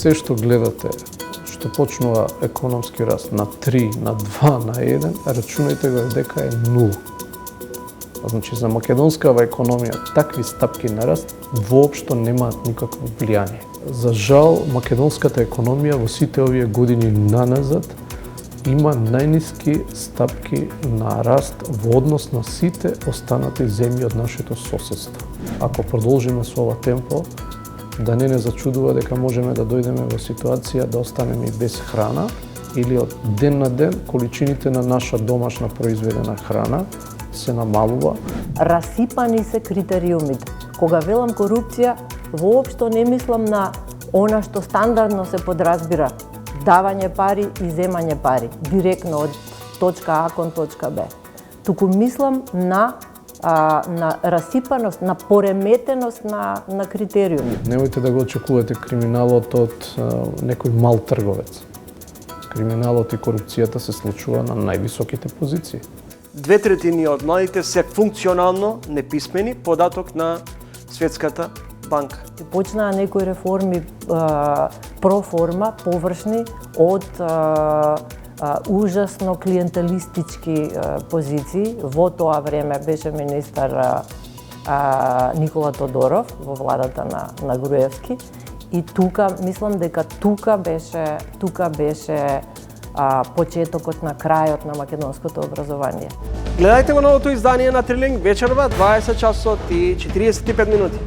се што гледате, што почнува економски раст на 3, на 2, на 1, рачунајте го дека е 0. Значи, за македонскава економија такви стапки на раст воопшто немаат никакво влијание. За жал, македонската економија во сите овие години наназад има најниски стапки на раст во однос на сите останати земји од нашето соседство. Ако продолжиме со ова темпо, да не зачудува дека можеме да дојдеме во ситуација да останеме без храна или од ден на ден количините на наша домашна произведена храна се намалува. Расипани се критериумите. Кога велам корупција, воопшто не мислам на она што стандардно се подразбира давање пари и земање пари, директно од точка А кон точка Б. Туку мислам на расипаност, на пореметеност на критериуми. Немојте да го очекувате криминалот од некој мал трговец. Криминалот и корупцијата се случува на највисоките позиции. 2/3 од младите се функционално неписмени, податок на Светската банка. Почнаа некои реформи проформа, површни, од ужасно клиентелистички позиции. Во тоа време беше министар Никола Тодоров во владата на Груевски. И тука, мислам дека тука беше почетокот на крајот на македонското образование. Гледајте го новото издание на Трилинг вечерва 20 часот и 45 минути.